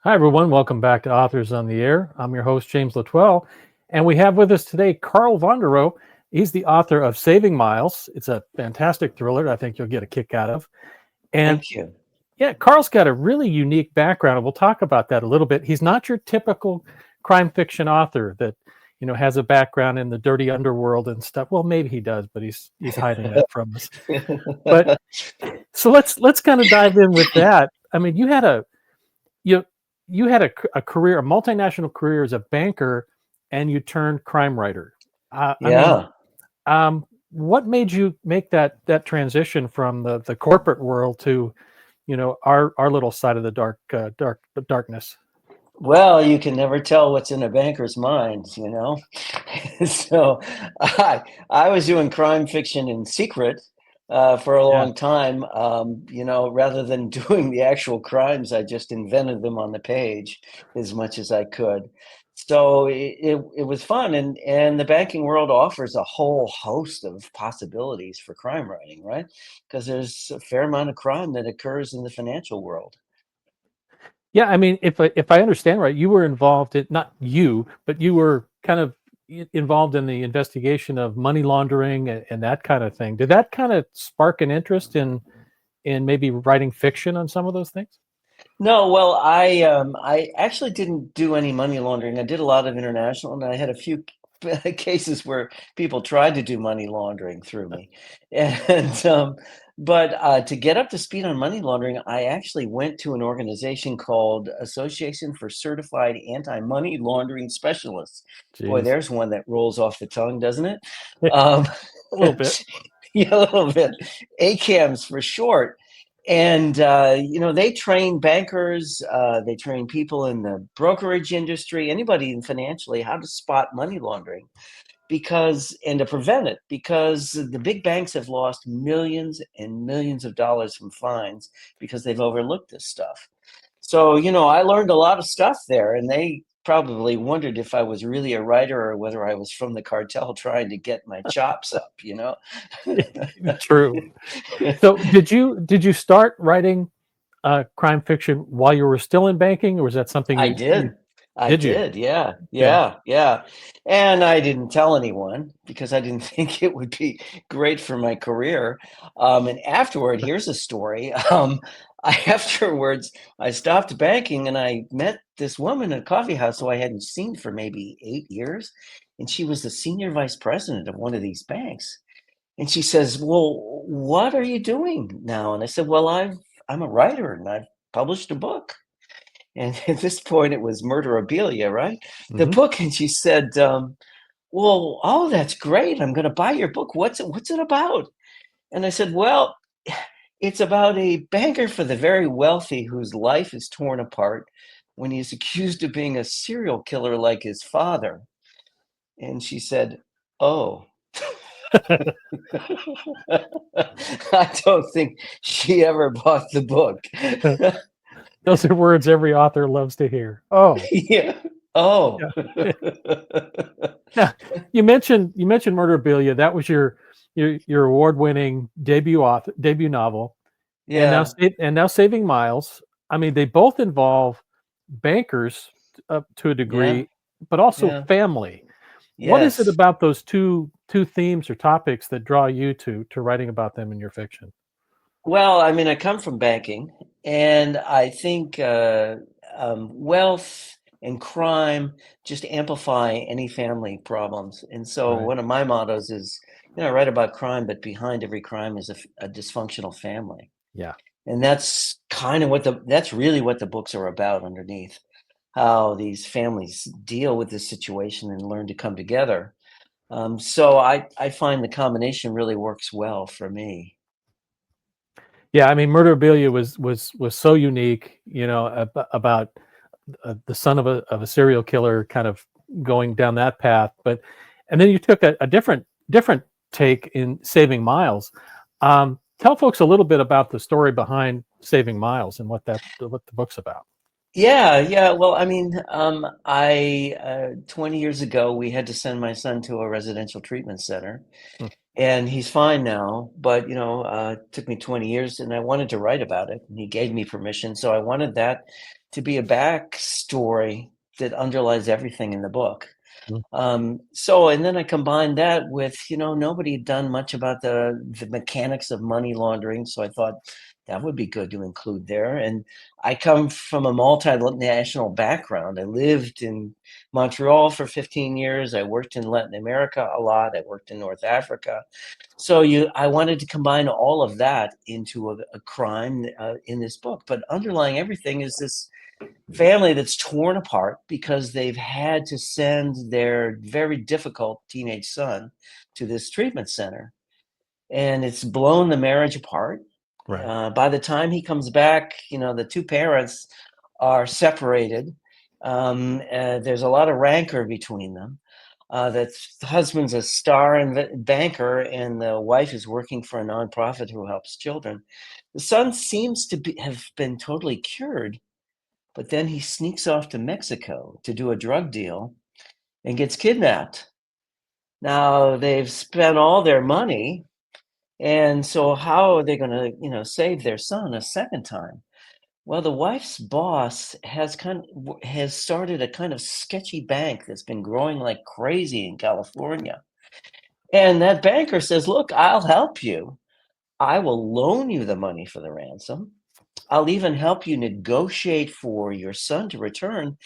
Hi, everyone. Welcome back to Authors on the Air. I'm your host, James Latwell, and we have with us today Carl Vonderau. He's the author of Saving Myles. It's a fantastic thriller that I think you'll get a kick out of. And Thank you. yeah, Carl's got a really unique background, and we'll talk about that a little bit. He's not your typical crime fiction author that has a background in the dirty underworld and stuff. Well, maybe he does, but he's hiding that from us. But so let's kind of dive in with that. I mean, you you had a career, a multinational career as a banker, and you turned crime writer. I mean, Yeah. what made you make that transition from the corporate world to our little side of the darkness? Well, you can never tell what's in a banker's mind. So I was doing crime fiction in secret for a Yeah. long time. Rather than doing the actual crimes, I just invented them on the page as much as I could. So it was fun, and the banking world offers a whole host of possibilities for crime writing, right? Because there's a fair amount of crime that occurs in the financial world. Yeah, I mean, if I understand right, you were involved in, not you, but you were kind of involved in the investigation of money laundering and that kind of thing. Did that kind of spark an interest in maybe writing fiction on some of those things? No, well, I actually didn't do any money laundering. I did a lot of international, and I had a few cases where people tried to do money laundering through me. And but to get up to speed on money laundering, I actually went to an organization called Association for Certified Anti-Money Laundering Specialists. Boy, Jeez, there's one that rolls off the tongue, doesn't it? Um, a little bit. yeah, a little bit. ACAMS for short. And they train bankers, they train people in the brokerage industry, anybody in financially, how to spot money laundering and to prevent it, because the big banks have lost millions and millions of dollars from fines because they've overlooked this stuff. So, I learned a lot of stuff there, and they probably wondered if I was really a writer or whether I was from the cartel trying to get my chops up. True. So did you start writing crime fiction while you were still in banking, or was that something I you did. I did you? did. Yeah. Okay. Yeah. Yeah. And I didn't tell anyone because I didn't think it would be great for my career. And afterward, here's a story. Afterwards, I stopped banking and I met this woman at a coffee house who I hadn't seen for maybe 8 years. And she was the senior vice president of one of these banks. And she says, "Well, what are you doing now?" And I said, "Well, I'm a writer and I've published a book." And at this point, it was Murderabilia, right? The Hmm. book, and she said, "Well, oh, that's great. I'm going to buy your book. What's it about?" And I said, "Well, it's about a banker for the very wealthy whose life is torn apart when he is accused of being a serial killer like his father." And she said, "Oh." I don't think she ever bought the book. Those are words every author loves to hear. Oh, Yeah. Oh. yeah. Now, you mentioned Murderabilia. That was your award-winning debut novel, and now Yeah. Saving Miles. I mean, they both involve bankers up to a Yeah. degree, but also Yeah. family. What is it Yes. about those two themes or topics that draw you to writing about them in your fiction? Well, I mean, I come from banking, and I think wealth and crime just amplify any family problems. And so, Right. one of my mottos is, I write about crime, but behind every crime is a dysfunctional family. Yeah. And that's really what the books are about underneath, how these families deal with this situation and learn to come together. So I find the combination really works well for me. Yeah, I mean, Murderabilia was so unique, about the son of a serial killer, kind of going down that path. But and then you took a different take in Saving Miles. Tell folks a little bit about the story behind Saving Miles and what the book's about. Yeah, yeah. Well, I mean, 20 years ago, we had to send my son to a residential treatment center, Hmm. and he's fine now. But it took me 20 years, and I wanted to write about it, and he gave me permission. So I wanted that to be a backstory that underlies everything in the book. Mm. And then I combined that with, nobody had done much about the mechanics of money laundering. So I thought that would be good to include there. And I come from a multinational background. I lived in Montreal for 15 years. I worked in Latin America a lot. I worked in North Africa. So I wanted to combine all of that into a crime in this book. But underlying everything is this family that's torn apart because they've had to send their very difficult teenage son to this treatment center, and it's blown the marriage apart. Right. By the time he comes back, the two parents are separated. There's a lot of rancor between them. The husband's a star and banker, and the wife is working for a nonprofit who helps children. The son seems to have been totally cured, but then he sneaks off to Mexico to do a drug deal and gets kidnapped. Now they've spent all their money, and so how are they going to, save their son a second time? Well, the wife's boss has started a kind of sketchy bank that's been growing like crazy in California. And that banker says, "Look, I'll help you. I will loan you the money for the ransom. I'll even help you negotiate for your son to return,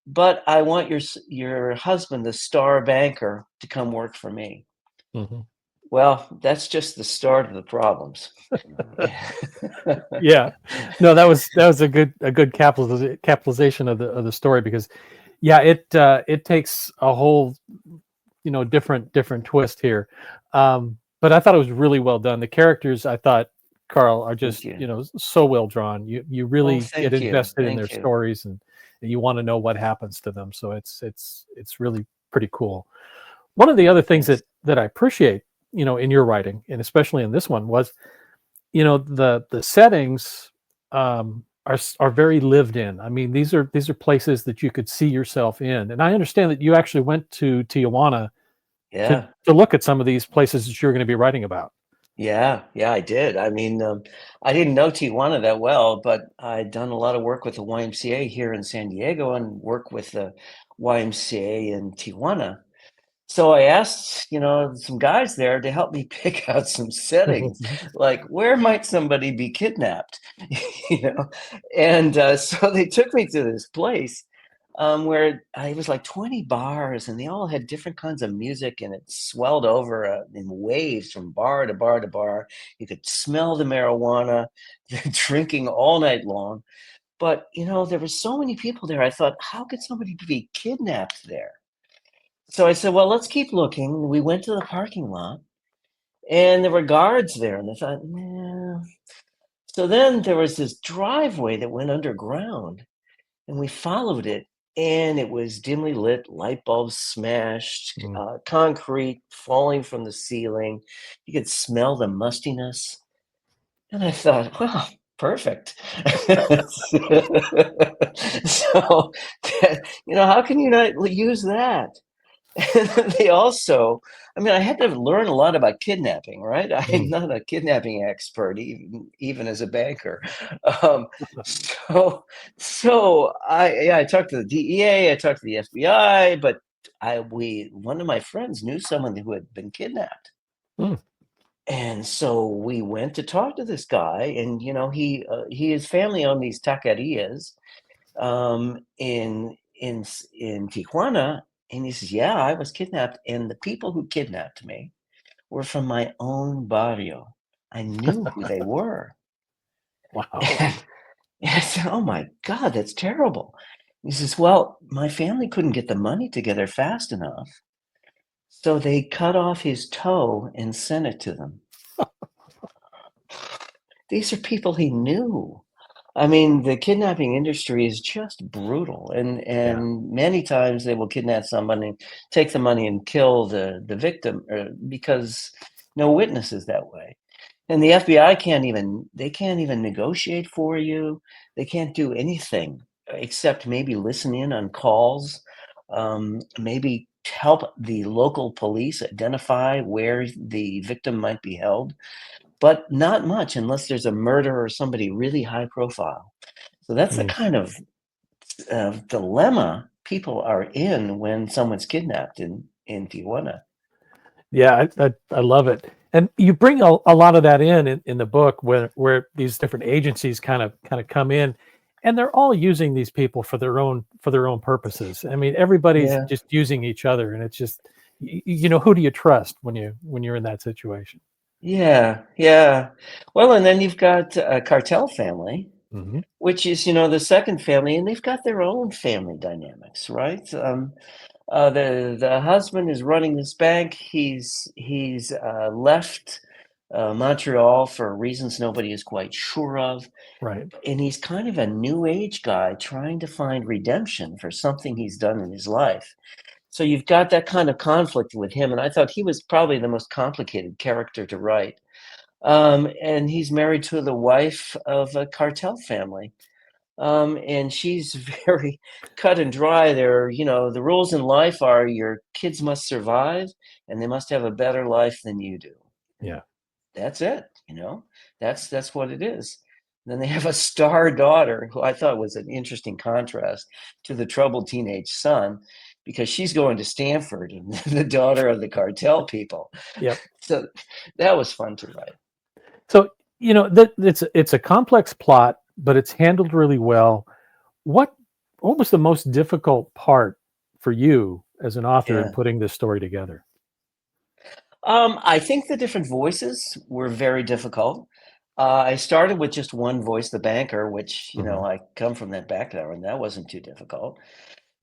but I want your husband, the star banker, to come work for me." Hmm. Well, that's just the start of the problems. Yeah, no, that was a good capitalization of the story, because yeah, it takes a whole different twist here. But I thought it was really well done. The characters, I thought, Carl, are Thank just you. so well drawn. You Oh, really get thank you. invested in their Thank you. stories, and you want to know what happens to them. So it's really pretty cool. One of the other things Thanks. that I appreciate, in your writing, and especially in this one, was the settings are very lived in. I mean, these are places that you could see yourself in. And I understand that you actually went to Tijuana to Yeah. to look at some of these places that you're going to be writing about. Yeah. Yeah, I did. I mean, I didn't know Tijuana that well, but I'd done a lot of work with the YMCA here in San Diego and work with the YMCA in Tijuana. So I asked, some guys there to help me pick out some settings, like where might somebody be kidnapped, you know? And so they took me to this place where it was like 20 bars, and they all had different kinds of music, and it swelled over in waves from bar to bar to bar. You could smell the marijuana, drinking all night long. But, there were so many people there. I thought, how could somebody be kidnapped there? So I said, well, let's keep looking. We went to the parking lot, and there were guards there, and I thought, nah. So then there was this driveway that went underground, and we followed it, and it was dimly lit, light bulbs smashed, Mm. concrete falling from the ceiling. You could smell the mustiness. And I thought, well, perfect. So, how can you not use that? And then they also, I mean, I had to learn a lot about kidnapping, right? I'm Mm. not a kidnapping expert, even as a banker. Um, so I talked to the DEA, I talked to the FBI, but one of my friends knew someone who had been kidnapped. Mm. And so we went to talk to this guy, and his family owned these taquerias in Tijuana, and he says, "Yeah, I was kidnapped, and the people who kidnapped me were from my own barrio. I knew who they were." Wow. And I said, "Oh my God, that's terrible." He says, "Well, my family couldn't get the money together fast enough, so they cut off his toe and sent it to them." These are people he knew. I mean, the kidnapping industry is just brutal, and Yeah. many times they will kidnap somebody, take the money, and kill the victim, because no witness is that way. And the FBI can't even negotiate for you. They can't do anything except maybe listen in on calls, maybe help the local police identify where the victim might be held, but not much unless there's a murder or somebody really high profile. So that's the Mm. kind of dilemma people are in when someone's kidnapped in Tijuana. Yeah, I love it. And you bring a lot of that in the book where these different agencies kind of come in, and they're all using these people for their own purposes. I mean, everybody's Yeah. just using each other, and it's just you know, who do you trust when you're in that situation? Yeah, yeah. Well, and then you've got a cartel family, Hmm. which is, the second family, and they've got their own family dynamics, right? The husband is running this bank. He's left Montreal for reasons nobody is quite sure of, Right. and he's kind of a new age guy trying to find redemption for something he's done in his life. So you've got that kind of conflict with him, and I thought he was probably the most complicated character to write. And he's married to the wife of a cartel family. And she's very cut and dry. The rules in life are your kids must survive and they must have a better life than you do. And Yeah. that's it. That's what it is. Then they have a star daughter who I thought was an interesting contrast to the troubled teenage son because she's going to Stanford and the daughter of the cartel people. Yep. So that was fun to write. So you know that it's a complex plot, but it's handled really well. What what was the most difficult part for you as an author in Yeah. putting this story together? I think the different voices were very difficult. I started with just one voice, the banker, which, Hmm. I come from that background, and that wasn't too difficult.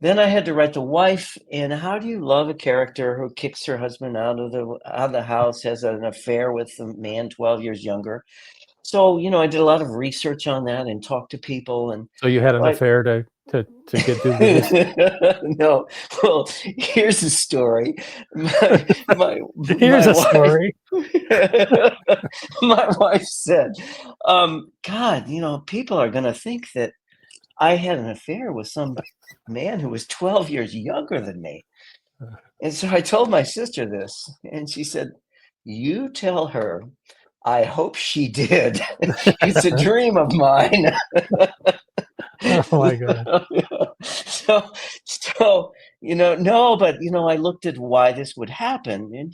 Then I had to write the wife, and how do you love a character who kicks her husband out of the house, has an affair with a man 12 years younger? So, I did a lot of research on that and talked to people and So you had an like affair to get through this. no. Well, here's the story. My my Here's my a wife story. my wife said, God, people are gonna think that I had an affair with some man who was 12 years younger than me. And so I told my sister this, and she said, "You tell her I hope she did. It's a dream of mine." Oh my god. so no, but I looked at why this would happen,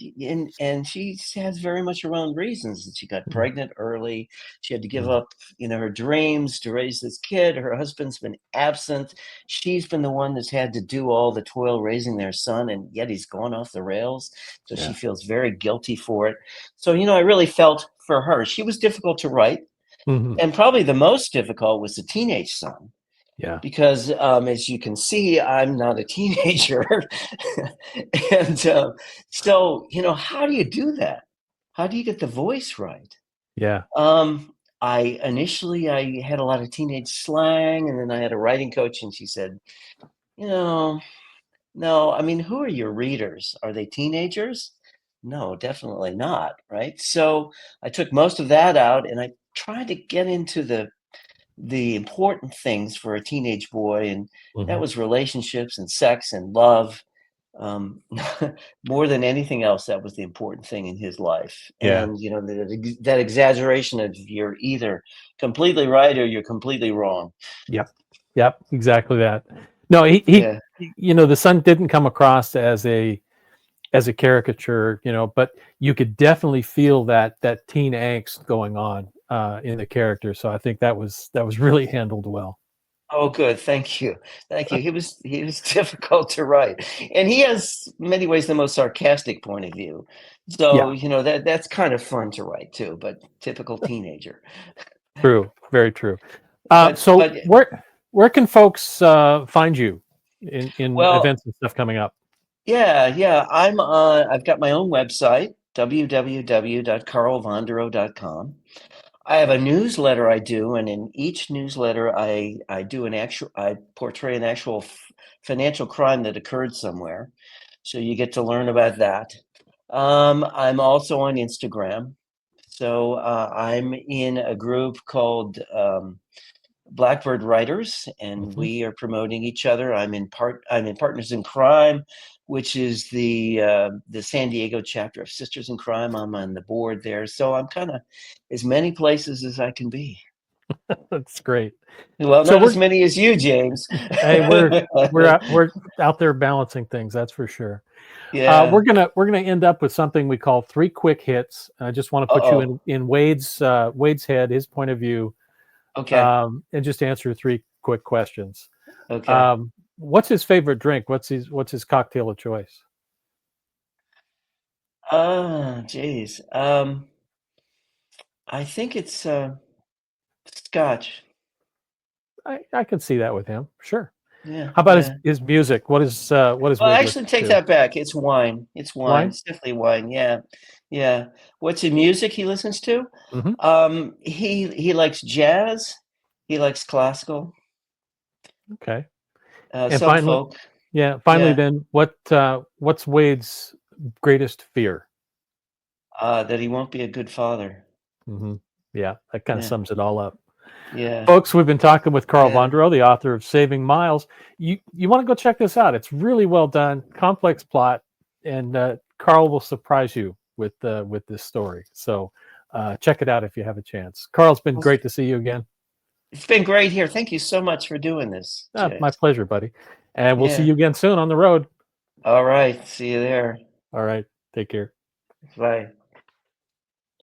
and she has very much her own reasons. She got Mhm, pregnant early. She had to give mhm. up her dreams to raise this kid. Her husband's been absent. She's been the one that's had to do all the toil raising their son, and yet he's gone off the rails, so she Yeah. feels very guilty for it. So I really felt for her. She was difficult to write, Mhm. and probably the most difficult was the teenage son Yeah. because as you can see, I'm not a teenager. And so, how do you do that? How do you get the voice right? Yeah. Um, I had a lot of teenage slang, and then I had a writing coach, and she said, you know, no, I mean, who are your readers? Are they teenagers? No, definitely not. Right. So I took most of that out and I tried to get into the important things for a teenage boy, and that Mhm. was relationships and sex and love. Um, More than anything else, that was the important thing in his life. Yeah. And that exaggeration of you're either completely right or you're completely wrong. Yep. Yep. Exactly that. No, Yeah, you know, the son didn't come across as a caricature, you know, but you could definitely feel that teen angst going on in the character. So I think that was really handled well. oh, good. Thank you. Thank you. He was difficult to write, and he has many ways the most sarcastic point of view. So Yeah. that's kind of fun to write too. But typical teenager. True. Very true. But So but where can folks find you in well, events and stuff coming up? yeah, yeah. I've got my own website, www.carlvondero.com. I have a newsletter I do, and in each newsletter, I portray an actual financial crime that occurred somewhere. So you get to learn about that. I'm also on Instagram. So I'm in a group called Blackbird Writers, and Mhm. we are promoting each other. I'm in Partners in Crime, which is the San Diego chapter of Sisters in Crime. I'm on the board there, so I'm kind of as many places as I can be. That's great. Well, So not as many as you, James. hey, we're out there balancing things. That's for sure. Yeah. We're gonna end up with something we call three quick hits. I just want to put you Uh-oh. in Wade's head, his point of view, Okay. and just answer three quick questions. Okay. What's his favorite drink? What's his cocktail of choice? Oh, geez. I think it's scotch. I can see that with him. Sure. Yeah, How about his yeah. his music? What does Well, Wade actually, listen take to? that back. It's wine. It's wine. Wine. It's definitely wine. Yeah, yeah. What's the music he listens to? Hmm. He likes jazz. He likes classical. Okay. And Some finally, folk. yeah. Finally, Yeah. then, what's Wade's greatest fear? That he won't be a good father. Hmm. Yeah, that kind of Yeah. sums it all up. Yeah. Folks, we've been talking with Carl Yeah. Vonderau, the author of Saving Myles. You want to go check this out? It's really well done, complex plot, and Carl will surprise you with this story. So check it out if you have a chance. Carl, it's been Well, great to see you again. it's been great here. Thank you so much for doing this, My James. pleasure, buddy. And we'll see Yeah. you again soon on the road. All right. See you there. All right, take care. Bye.